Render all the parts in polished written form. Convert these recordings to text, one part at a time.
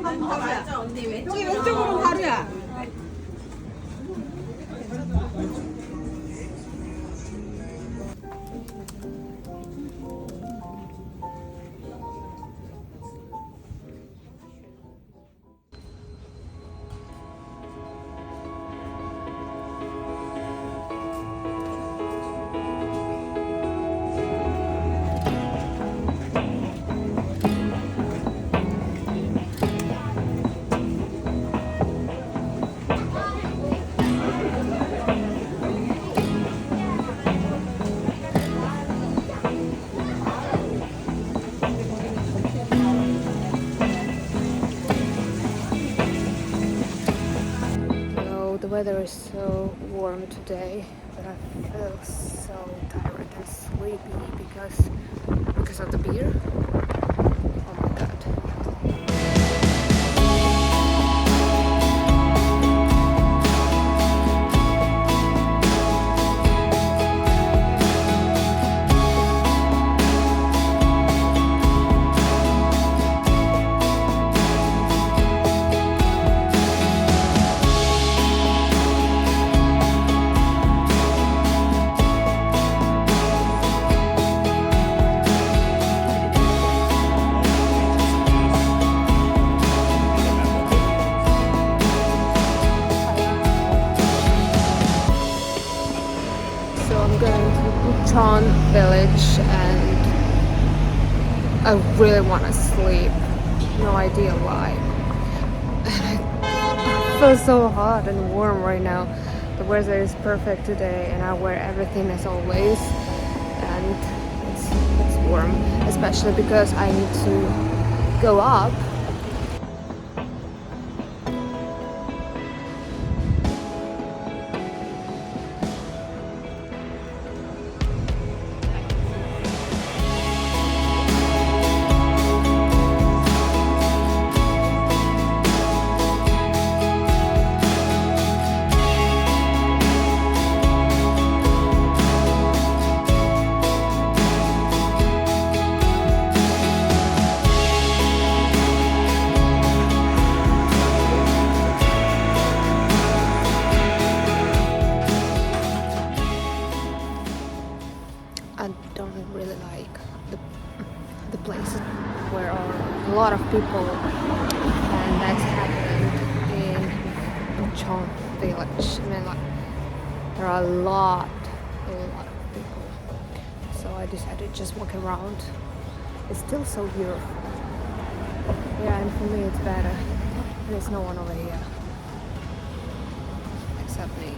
가면 바로야. 여기 왼쪽으로는 바로야. The weather is so warm today, but I feel so tired and sleepy because of the beer. Oh my god. Bukchon Village and I really want to sleep. No idea why. And I feel so hot and warm right now. The weather is perfect today and I wear everything as always. And it's warm, especially because I need to go up. I don't really like the place where are a lot of people, and that's happened in Bukchon Village. I mean, like, there are a lot of people. So I decided to just walk around. It's still so beautiful. Yeah, and for me it's better. There's no one over here except me.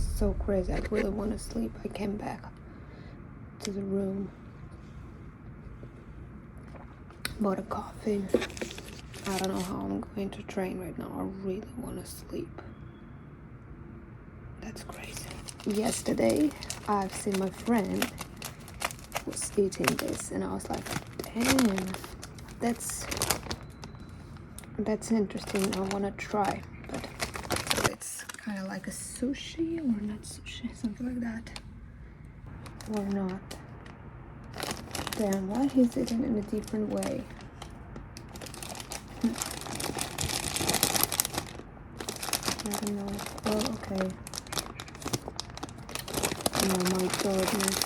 is so crazy. I really want to sleep. I came back to the room, bought a coffee. I don't know how I'm going to train right now. I really want to sleep. That's crazy. Yesterday, I've seen my friend was eating this, and I was like, damn, that's interesting. I want to try. But so it's kind of like a sushi, or not sushi, something like that, or not. Damn, why is it in a different way? I don't know. Oh, okay. Oh my goodness.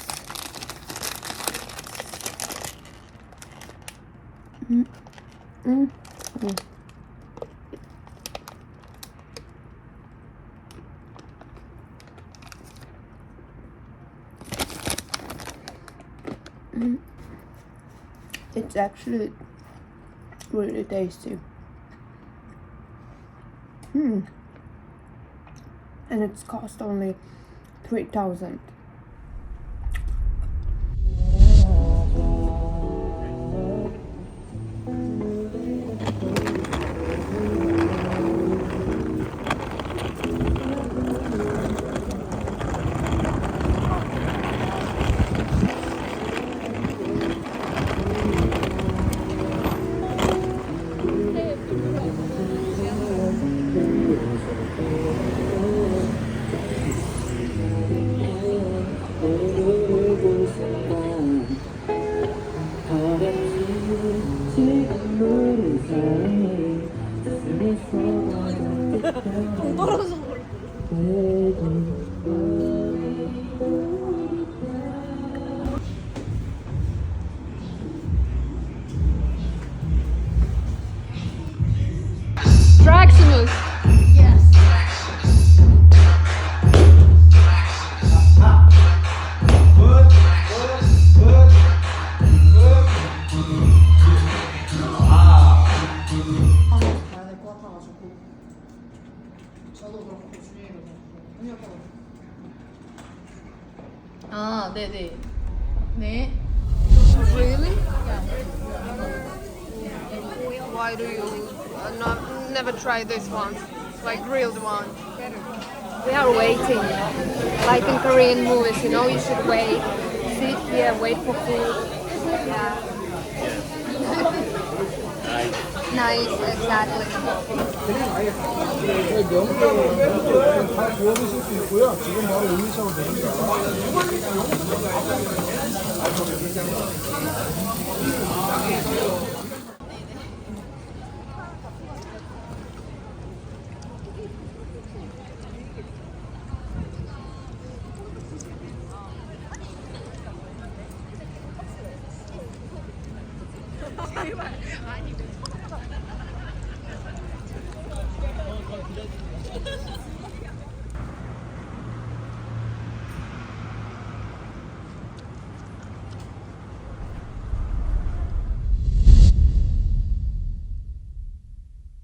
It's actually really tasty. And it's cost only 3,000. Traximus. Yes. 아, 네네. 네. Really? Why do you never try this one? Like grilled one? We are waiting. Like in Korean movies, you know, you should wait. Sit here, wait for food. Yeah. Nice, exactly. 다 구워 드실 수 있고요. 지금 바로 올리셔도 됩니다. 제발. 아니.